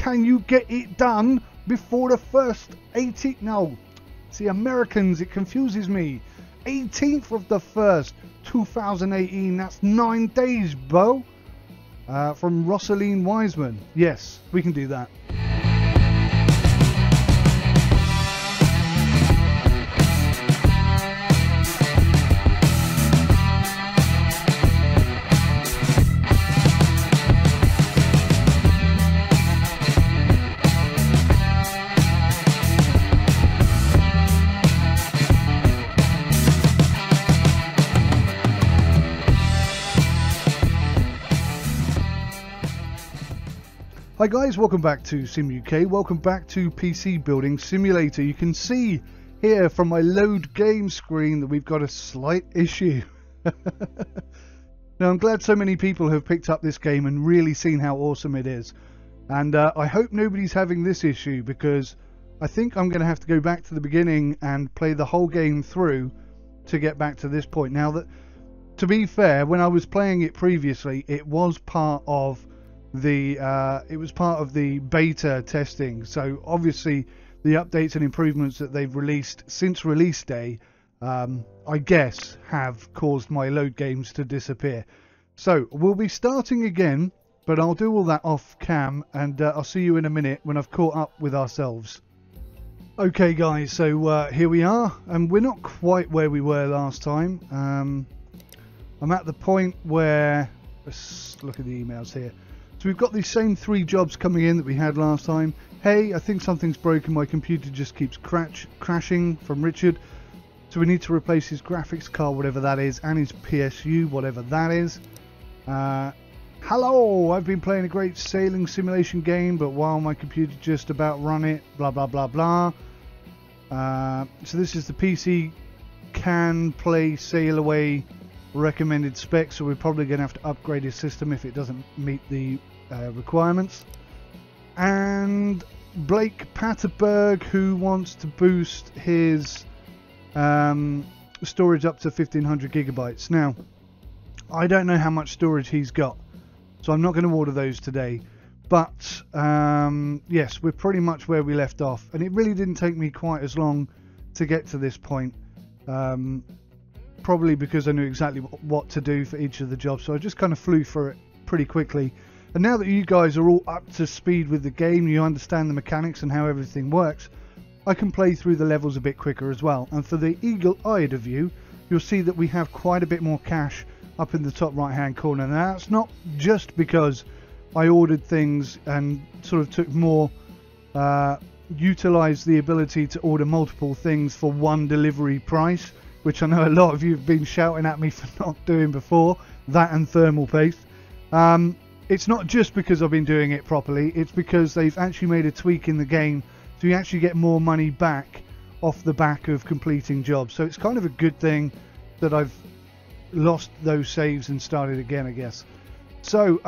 can you get it done before the first 18th? No, see, Americans, it confuses me. 18th of the 1st, 2018. That's 9 days, Bo. From Rosaline Wiseman. Yes, we can do that. Hi guys, welcome back to Sim UK, welcome back to PC Building Simulator. You can see here from my load game screen that we've got a slight issue. Now I'm glad so many people have picked up this game and really seen how awesome it is. And I hope nobody's having this issue, because I think I'm going to have to go back to the beginning and play the whole game through to get back to this point. Now, that, to be fair, when I was playing it previously, it was part of the beta testing, so obviously the updates and improvements that they've released since release day, I guess, have caused my load games to disappear. So we'll be starting again, but I'll do all that off cam, and I'll see you in a minute when I've caught up with ourselves. Okay guys, so here we are, and we're not quite where we were last time. I'm at the point where, let's look at the emails here. So we've got these same 3 jobs coming in that we had last time. Hey, I think something's broken. My computer just keeps crashing, from Richard. So we need to replace his graphics card, whatever that is, and his PSU, whatever that is. Hello, I've been playing a great sailing simulation game, but while my computer just about run it, blah, blah, blah, blah. So this is the PC can play sail away recommended specs, so we're probably going to have to upgrade his system if it doesn't meet the requirements. And Blake Patterberg, who wants to boost his storage up to 1500 gigabytes. Now, I don't know how much storage he's got, so I'm not going to order those today, but yes, we're pretty much where we left off, and it really didn't take me quite as long to get to this point. Probably because I knew exactly what to do for each of the jobs, so I just kind of flew through it pretty quickly. And now that you guys are all up to speed with the game, you understand the mechanics and how everything works, I can play through the levels a bit quicker as well. And for the eagle-eyed of you, you'll see that we have quite a bit more cash up in the top right hand corner. Now that's not just because I ordered things and sort of took more, utilised the ability to order multiple things for one delivery price, which I know a lot of you have been shouting at me for not doing before, that and thermal paste. It's not just because I've been doing it properly, it's because they've actually made a tweak in the game so you actually get more money back off the back of completing jobs. So it's kind of a good thing that I've lost those saves and started again, I guess. So,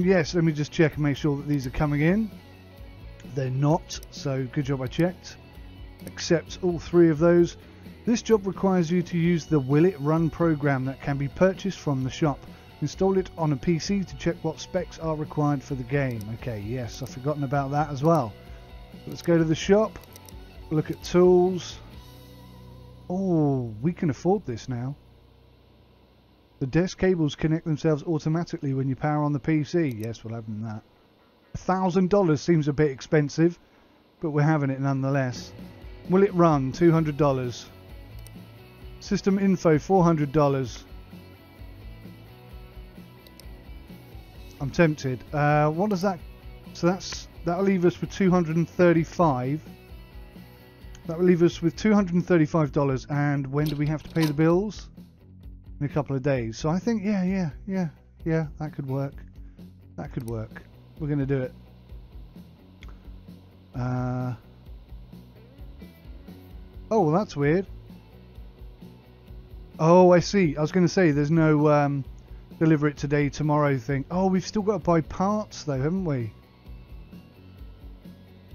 yes, let me just check and make sure that these are coming in. They're not, so good job I checked. Accept all 3 of those. This job requires you to use the Will It Run program that can be purchased from the shop. Install it on a PC to check what specs are required for the game. Okay, yes, I've forgotten about that as well. Let's go to the shop, look at tools. Oh, we can afford this now. The desk cables connect themselves automatically when you power on the PC. Yes, we'll have them that. $1,000 seems a bit expensive, but we're having it nonetheless. Will it run? $200. System info, $400. I'm tempted. What does that? So that'll leave us with $235. That will leave us with $235. And when do we have to pay the bills? In a couple of days. So I think yeah, that could work. That could work. We're going to do it. Oh, well, that's weird. Oh, I see. I was going to say there's no deliver it today, tomorrow thing. Oh, we've still got to buy parts though, haven't we?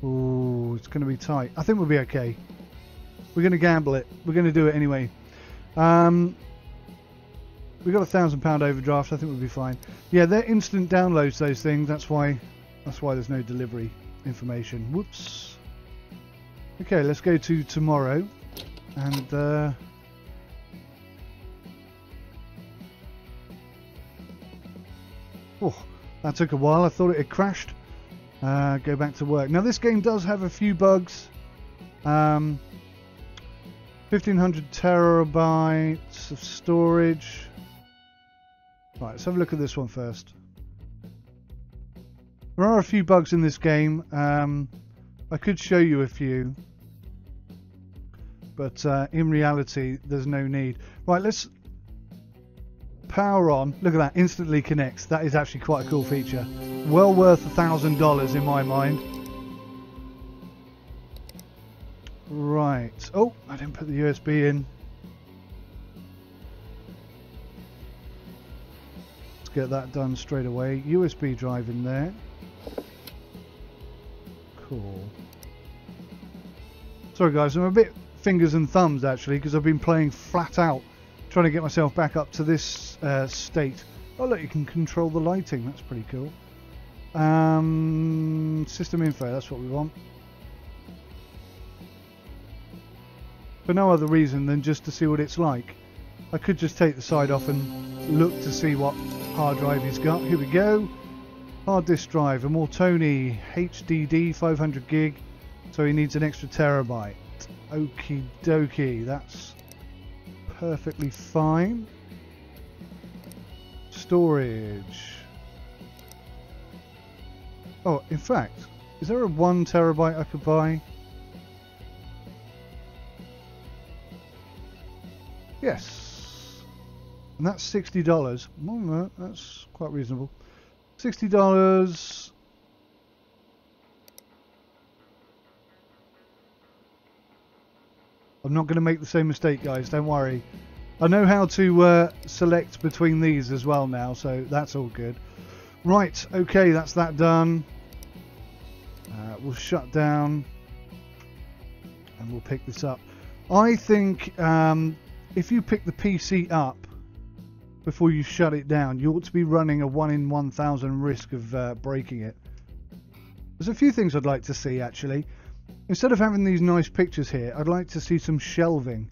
Oh, it's going to be tight. I think we'll be okay. We're going to gamble it. We're going to do it anyway. We've got a £1,000 overdraft. I think we'll be fine. Yeah, they're instant downloads, those things. That's why That's why there's no delivery information. Whoops. Okay, let's go to tomorrow. And oh, that took a while. I thought it had crashed. Go back to work. Now this game does have a few bugs. 1500 terabytes of storage. Right, let's have a look at this one first. There are a few bugs in this game. I could show you a few, but in reality there's no need. Right, let's power on. Look at that, instantly connects. That is actually quite a cool feature. Well worth $1,000 in my mind. Right. Oh, I didn't put the USB in. Let's get that done straight away. USB drive in there. Cool. Sorry guys, I'm a bit fingers and thumbs actually, because I've been playing flat out trying to get myself back up to this state. Oh look, you can control the lighting. That's pretty cool. System info, that's what we want. For no other reason than just to see what it's like. I could just take the side off and look to see what hard drive he's got. Here we go. Hard disk drive, a more Tony HDD 500 gig, so he needs an extra terabyte. Okie dokie, that's perfectly fine. Storage. Oh, in fact, is there a 1 terabyte I could buy? Yes. And that's $60. Well, no, that's quite reasonable. $60. I'm not going to make the same mistake, guys. Don't worry. I know how to select between these as well now, so that's all good. Right, okay, that's that done. We'll shut down and we'll pick this up. I think if you pick the PC up before you shut it down, you ought to be running a 1 in 1,000 risk of breaking it. There's a few things I'd like to see actually. Instead of having these nice pictures here, I'd like to see some shelving,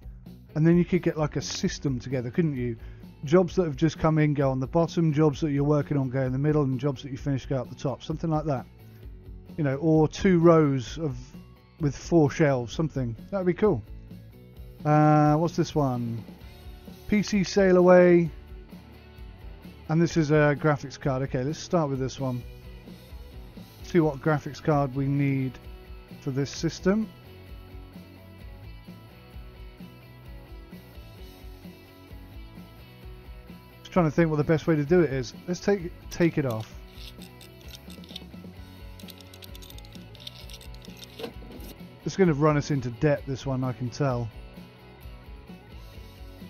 and then you could get like a system together, couldn't you? Jobs that have just come in go on the bottom, jobs that you're working on go in the middle, and jobs that you finish go up the top, something like that. You know, or 2 rows of with 4 shelves, something. That'd be cool. What's this one? PC sail away. And this is a graphics card. Okay, let's start with this one. See what graphics card we need for this system. Just trying to think what the best way to do it is. Let's take it off. It's going to run us into debt, this one, I can tell.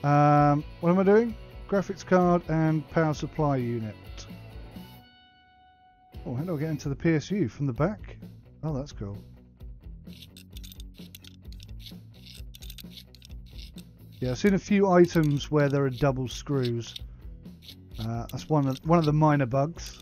What am I doing? Graphics card and power supply unit. Oh, how do I get into the PSU? From the back? Oh, that's cool. Yeah, I've seen a few items where there are double screws. That's one of the minor bugs.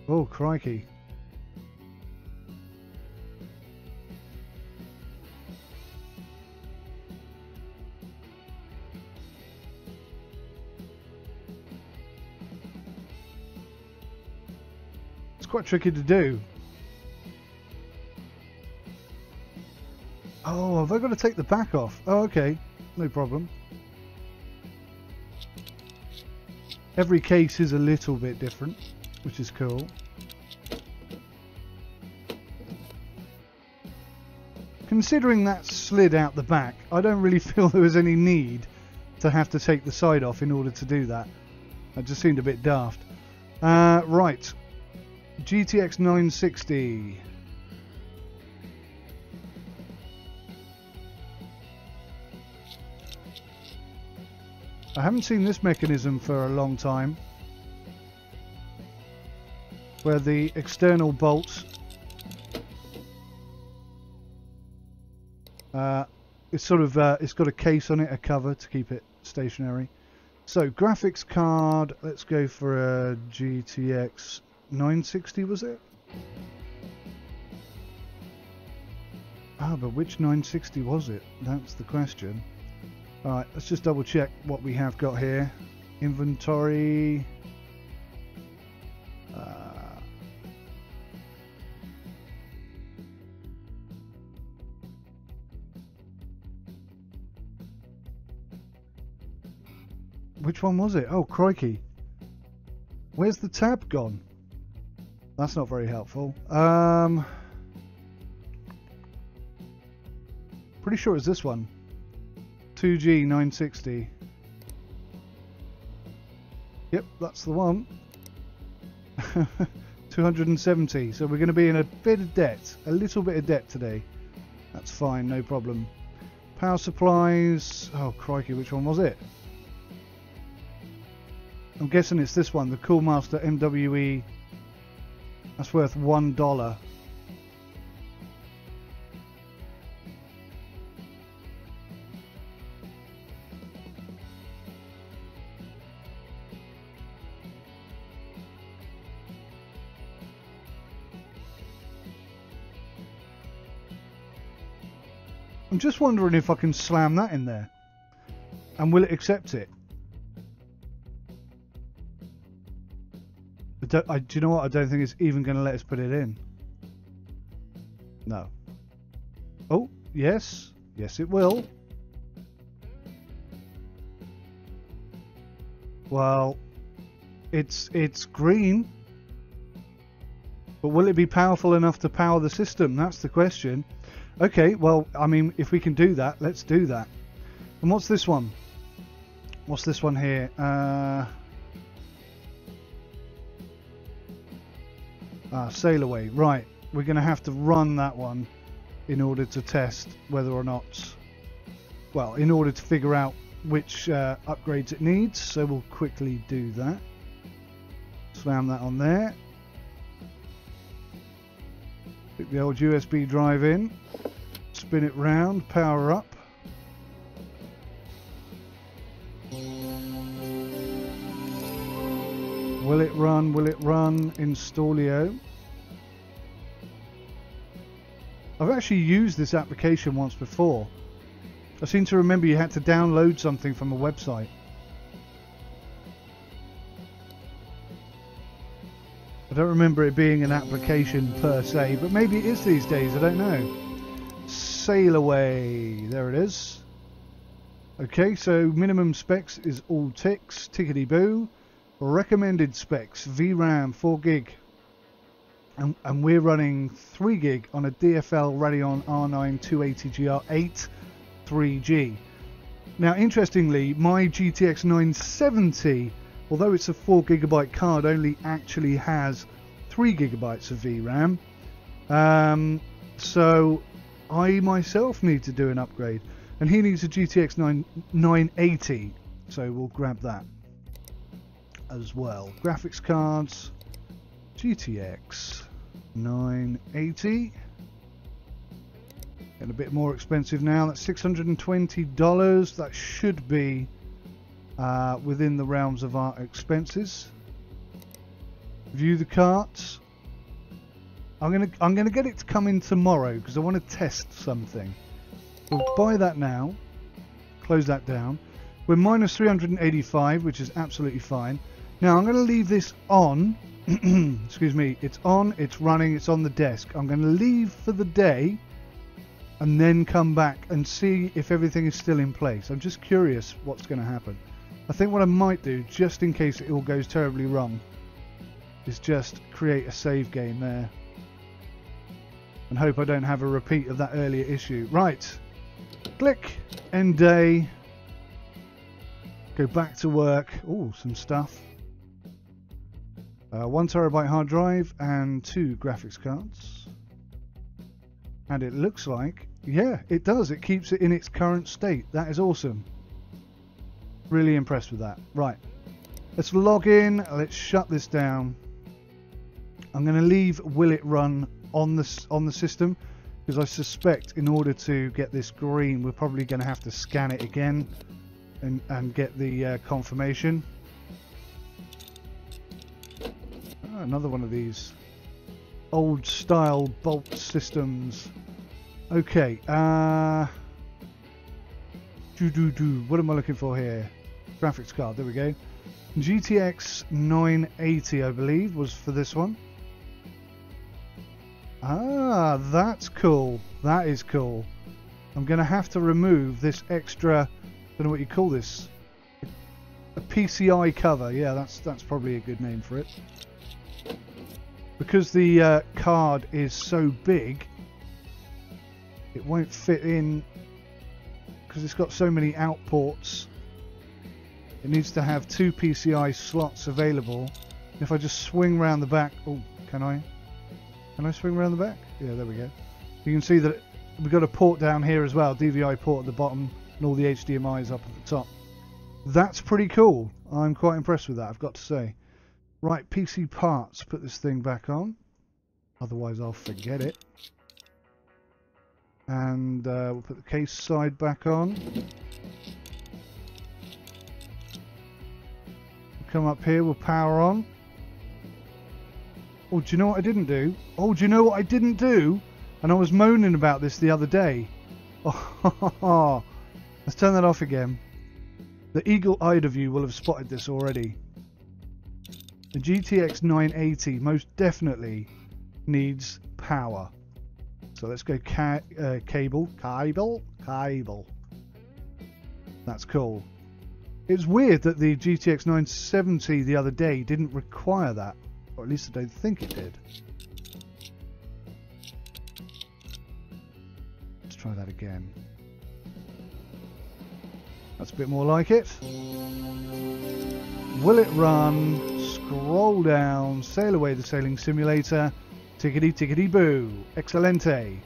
Oh, crikey. It's quite tricky to do. Oh, have I got to take the back off? Oh, okay. No problem. Every case is a little bit different, which is cool. Considering that slid out the back, I don't really feel there was any need to have to take the side off in order to do that. That just seemed a bit daft. Right. GTX 960. I haven't seen this mechanism for a long time, where the external bolts It's sort of it's got a case on it, a cover to keep it stationary. So graphics card, let's go for a GTX 960, was it? Ah, but which 960 was it? That's the question. Alright, let's just double check what we have got here. Inventory. Which one was it? Oh, crikey. Where's the tab gone? That's not very helpful. Pretty sure it's this one. 2G 960. Yep, that's the one. 270. So we're going to be in a bit of debt. A little bit of debt today. That's fine, no problem. Power supplies. Oh, crikey, which one was it? I'm guessing it's this one, the Coolmaster MWE. That's worth $1. I'm just wondering if I can slam that in there. And will it accept it? Do you know what? I don't think it's even going to let us put it in. No. Oh, yes. Yes, it will. Well, it's green. But will it be powerful enough to power the system? That's the question. Okay, well, I mean, if we can do that, let's do that. And what's this one? What's this one here? Sail away. Right, we're going to have to run that one in order to test whether or not, well, in order to figure out which upgrades it needs. So we'll quickly do that. Slam that on there. Stick the old USB drive in. Spin it round. Power up. Will it run? Will it run? Installio. I've actually used this application once before. I seem to remember you had to download something from a website. I don't remember it being an application per se, but maybe it is these days, I don't know. Sail away. There it is. Okay, so minimum specs is all ticks. Tickety boo. Recommended specs, VRAM 4 gig, and we're running 3 gig on a DFL Radeon R9 280GR8 3G. Now interestingly, my GTX 970, although it's a 4 gigabyte card, only actually has 3 gigabytes of VRAM. So I myself need to do an upgrade, and he needs a GTX 980, so we'll grab that as well. Graphics cards, GTX 980, and a bit more expensive now. That's $620. That should be within the realms of our expenses. View the carts. I'm gonna get it to come in tomorrow because I want to test something. We'll buy that now. Close that down. We're minus 385, which is absolutely fine. Now I'm going to leave this on. Excuse me. It's on, it's running, it's on the desk. I'm going to leave for the day and then come back and see if everything is still in place. I'm just curious what's going to happen. I think what I might do, just in case it all goes terribly wrong, is just create a save game there and hope I don't have a repeat of that earlier issue. Right. Click. End day. Go back to work. Oh, some stuff. 1 terabyte hard drive and 2 graphics cards. And it looks like, yeah, it does. It keeps it in its current state. That is awesome. Really impressed with that. Right. Let's log in. Let's shut this down. I'm going to leave will it run on the system. because I suspect in order to get this green we're probably going to have to scan it again and get the confirmation. Oh, another one of these old style bolt systems. Okay, what am I looking for here? Graphics card, there we go. GTX 980 I believe was for this one. Ah, that's cool. That is cool. I'm going to have to remove this extra, I don't know what you call this, a PCI cover. Yeah, that's probably a good name for it. Because the card is so big, it won't fit in, because it's got so many out ports. It needs to have 2 PCI slots available. If I just swing around the back, oh, can I swing around the back? Yeah, there we go. You can see that we've got a port down here as well, DVI port at the bottom, and all the HDMI's up at the top. That's pretty cool. I'm quite impressed with that, I've got to say. Right, PC parts, put this thing back on. Otherwise I'll forget it. And we'll put the case side back on. We'll come up here, we'll power on. Oh, do you know what I didn't do? Oh, do you know what I didn't do? And I was moaning about this the other day. Oh, let's turn that off again. The eagle-eyed of you will have spotted this already. The GTX 980 most definitely needs power. So let's go cable. That's cool. It's weird that the GTX 970 the other day didn't require that. Or at least I don't think it did. Let's try that again. That's a bit more like it. Will it run? Scroll down. Sail away the sailing simulator. Tickety tickety boo. Excelente.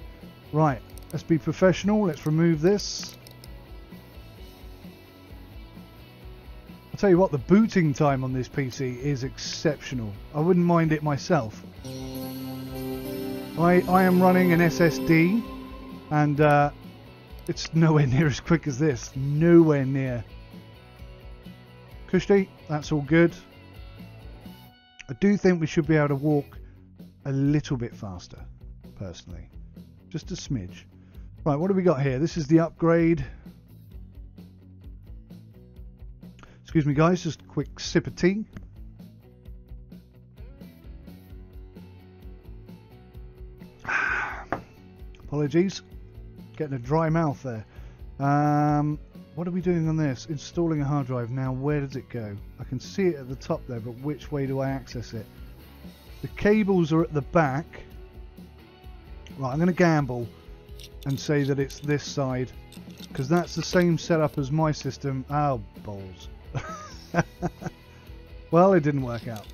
Right. Let's be professional. Let's remove this. I'll tell you what, the booting time on this PC is exceptional. I wouldn't mind it myself. I am running an SSD, and it's nowhere near as quick as this. Nowhere near. Cushy, that's all good. I do think we should be able to walk a little bit faster, personally. Just a smidge. Right, what do we got here? This is the upgrade. Excuse me guys, just a quick sip of tea. Apologies, getting a dry mouth there. What are we doing on this? Installing a hard drive. Now where does it go? I can see it at the top there, but which way do I access it? The cables are at the back. Right, I'm going to gamble and say that it's this side, because that's the same setup as my system. Oh, balls. Well, it didn't work out.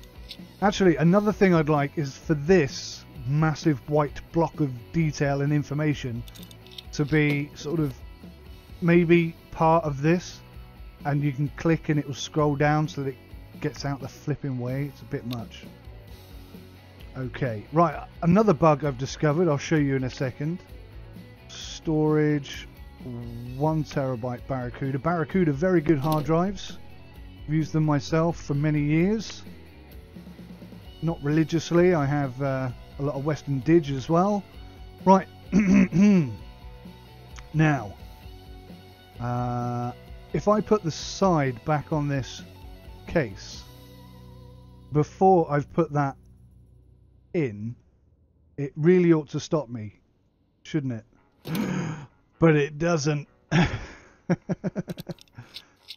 Actually, another thing I'd like is for this massive white block of detail and information to be sort of maybe part of this, and you can click and it will scroll down so that it gets out the flipping way. It's a bit much. Okay, right, another bug I've discovered, I'll show you in a second. Storage, 1 terabyte Barracuda. Barracuda, very good hard drives. I've used them myself for many years. Not religiously, I have a lot of Western Dig as well. Right, now, if I put the side back on this case, before I've put that in, it really ought to stop me, shouldn't it? But it doesn't.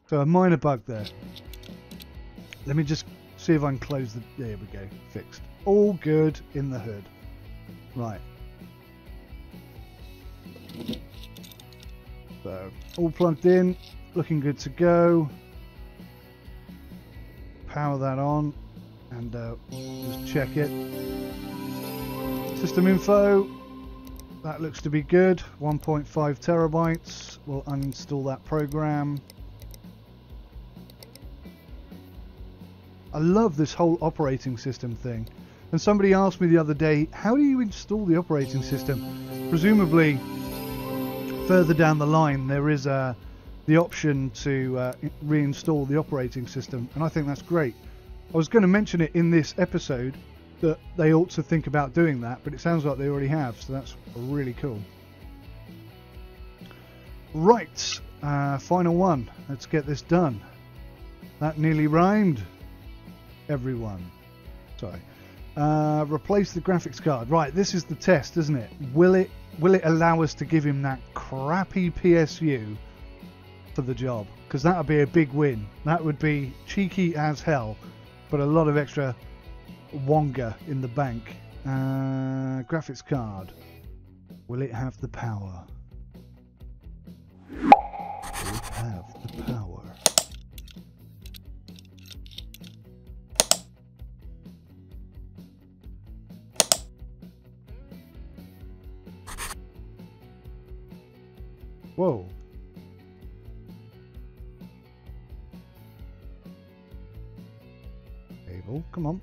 So a minor bug there. Let me just see if I can close the... There we go, fixed. All good in the hood. Right. So, all plugged in, looking good to go. Power that on, and just check it. System info, that looks to be good. 1.5 terabytes. We'll uninstall that program. I love this whole operating system thing. And somebody asked me the other day, how do you install the operating system? Presumably, further down the line, there is the option to reinstall the operating system, and I think that's great. I was going to mention it in this episode that they ought to think about doing that, but it sounds like they already have, so that's really cool. Right, final one. Let's get this done. That nearly rhymed. Everyone. Sorry. Replace the graphics card. Right, this is the test, isn't it? Will it allow us to give him that crappy PSU for the job? Because that would be a big win. That would be cheeky as hell, but a lot of extra wonga in the bank. Graphics card. Will it have the power? Will it have the power? Whoa. Cable, come on.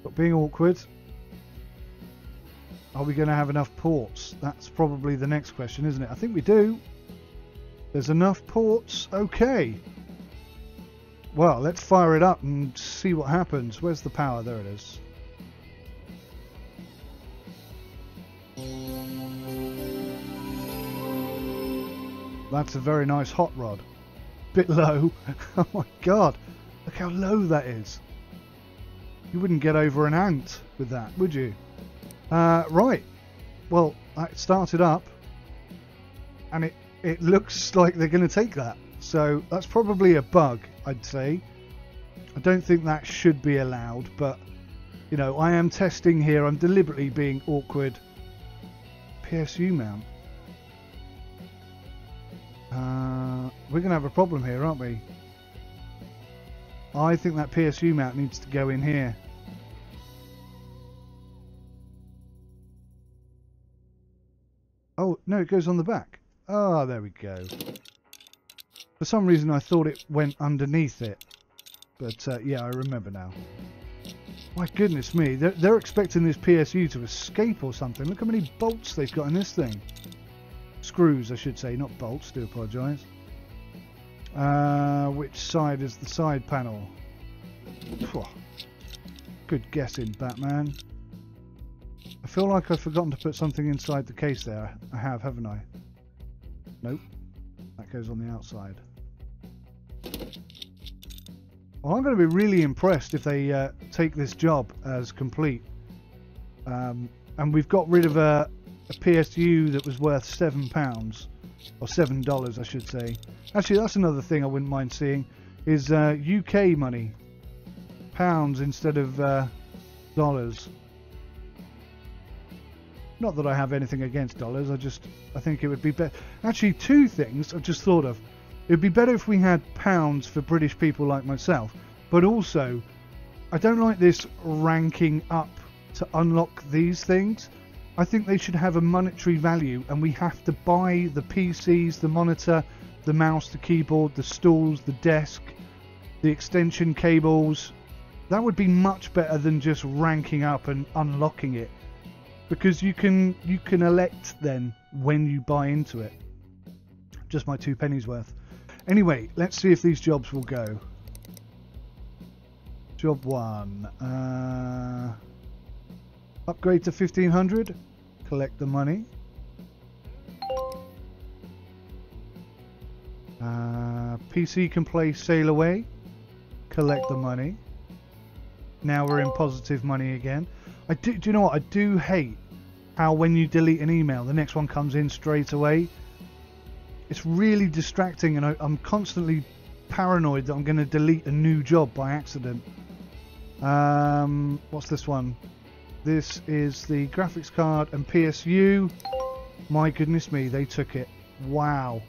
Stop being awkward. Are we going to have enough ports? That's probably the next question, isn't it? I think we do. There's enough ports. Okay. Well, let's fire it up and see what happens. Where's the power? There it is. That's a very nice hot rod. Bit low. Oh my god. Look how low that is. You wouldn't get over an ant with that, would you? Right. Well, that started up. And it looks like they're going to take that. So that's probably a bug, I'd say. I don't think that should be allowed. But, you know, I am testing here. I'm deliberately being awkward. PSU mount. We're going to have a problem here, aren't we? I think that PSU mount needs to go in here. Oh, no, it goes on the back. Ah, there we go. For some reason I thought it went underneath it. But yeah, I remember now. My goodness me, they're expecting this PSU to escape or something. Look how many bolts they've got in this thing. Screws, I should say, not bolts, do apologise. Which side is the side panel? Good guessing, Batman. I feel like I've forgotten to put something inside the case there. I have, haven't I? Nope. That goes on the outside. Well, I'm going to be really impressed if they take this job as complete. And we've got rid of a PSU that was worth £7. Or $7, I should say. Actually, that's another thing I wouldn't mind seeing. Is UK money. Pounds instead of dollars. Not that I have anything against dollars, I think it would be better. Actually, two things I've just thought of. It would be better if we had pounds for British people like myself, but also, I don't like this ranking up to unlock these things. I think they should have a monetary value, and we have to buy the PCs, the monitor, the mouse, the keyboard, the stools, the desk, the extension cables. That would be much better than just ranking up and unlocking it. Because you can elect then when you buy into it. Just my 2 pennies worth. Anyway, let's see if these jobs will go. Job 1. Upgrade to 1500. Collect the money. PC can play Sail Away. Collect the money. Now we're in positive money again. Do you know what? I do hate how when you delete an email, the next one comes in straight away. It's really distracting, and I'm constantly paranoid that I'm going to delete a new job by accident. What's this one? This is the graphics card and PSU. My goodness me, they took it. Wow.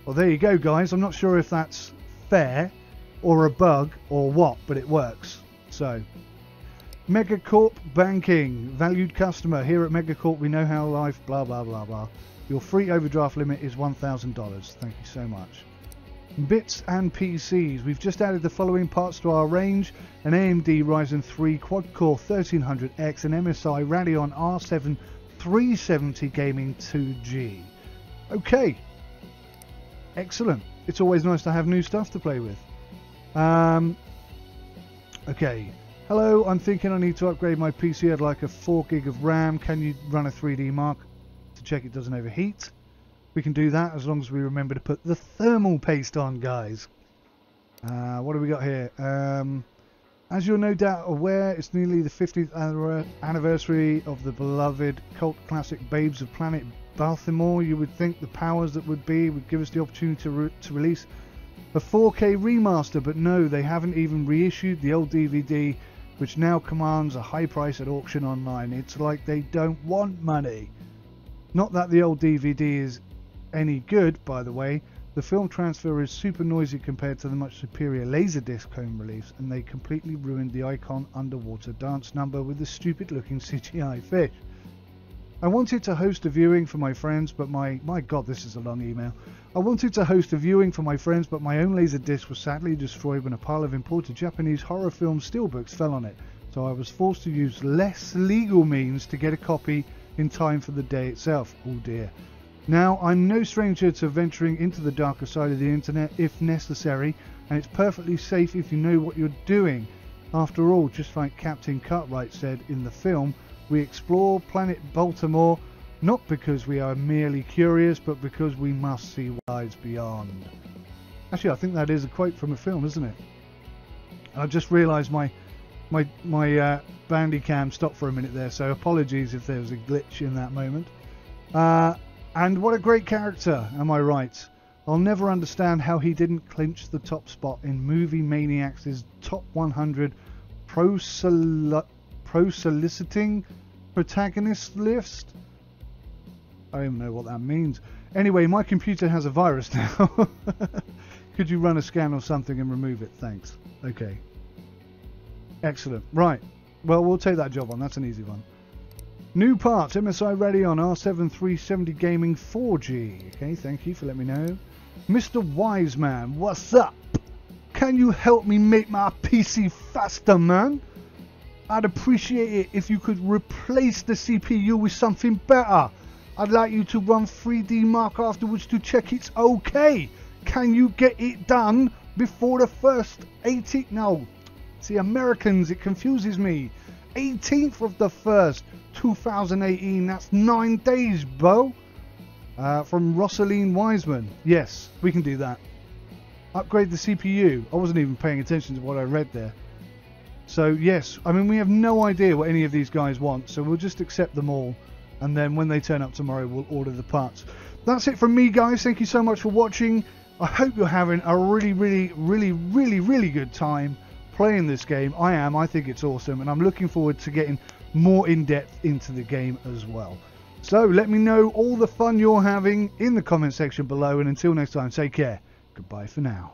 Well, there you go, guys. I'm not sure if that's fair or a bug or what, but it works. So, Megacorp Banking, valued customer. Here at Megacorp, we know how life, blah, blah, blah, blah. Your free overdraft limit is $1,000. Thank you so much. Bits and PCs. We've just added the following parts to our range: an AMD Ryzen 3 quad-core 1300X, an MSI Radeon R7 370 Gaming 2G. Okay, excellent. It's always nice to have new stuff to play with. Okay, hello, I'm thinking I need to upgrade my PC. I'd like a 4 gig of RAM. Can you run a 3D mark to check it doesn't overheat? We can do that as long as we remember to put the thermal paste on, guys. What do we got here? As you're no doubt aware, it's nearly the 50th anniversary of the beloved cult classic Babes of Planet Baltimore. You would think the powers that would give us the opportunity to release a 4K remaster, but no, they haven't even reissued the old DVD, which now commands a high price at auction online. It's like they don't want money. Not that the old DVD is any good, by the way. The film transfer is super noisy compared to the much superior Laserdisc home release, and they completely ruined the icon underwater dance number with the stupid looking CGI fish. I wanted to host a viewing for my friends, but my god, this is a long email. I wanted to host a viewing for my friends, but my own Laserdisc was sadly destroyed when a pile of imported Japanese horror film steelbooks fell on it, so I was forced to use less legal means to get a copy in time for the day itself. Oh dear. Now, I'm no stranger to venturing into the darker side of the internet if necessary, and it's perfectly safe if you know what you're doing. After all, just like Captain Cartwright said in the film, we explore planet Baltimore not because we are merely curious, but because we must see what lies beyond. Actually, I think that is a quote from a film, isn't it? I just realised my Bandicam stopped for a minute there, so apologies if there was a glitch in that moment. And what a great character, am I right? I'll never understand how he didn't clinch the top spot in Movie Maniacs' top 100 pro-soliciting protagonist list. I don't even know what that means. Anyway, my computer has a virus now. Could you run a scan or something and remove it? Thanks. Okay. Excellent. Right. Well, we'll take that job on. That's an easy one. New parts, MSI Radeon R7 370 Gaming 4G. Okay, thank you for letting me know. Mr. Wiseman, what's up? Can you help me make my PC faster, man? I'd appreciate it if you could replace the CPU with something better. I'd like you to run 3D mark afterwards to check it's okay. Can you get it done before the first 18th? No, see, Americans, it confuses me. 18th of the 1st, 2018. That's 9 days, bro. From Rosaline Wiseman. Yes, we can do that. Upgrade the CPU. I wasn't even paying attention to what I read there. So yes, I mean, we have no idea what any of these guys want, so we'll just accept them all, and then when they turn up tomorrow, we'll order the parts. That's it from me, guys. Thank you so much for watching. I hope you're having a really good time playing this game. I am. I think it's awesome, and I'm looking forward to getting more in depth into the game as well. So let me know all the fun you're having in the comment section below, and until next time, take care. Goodbye for now.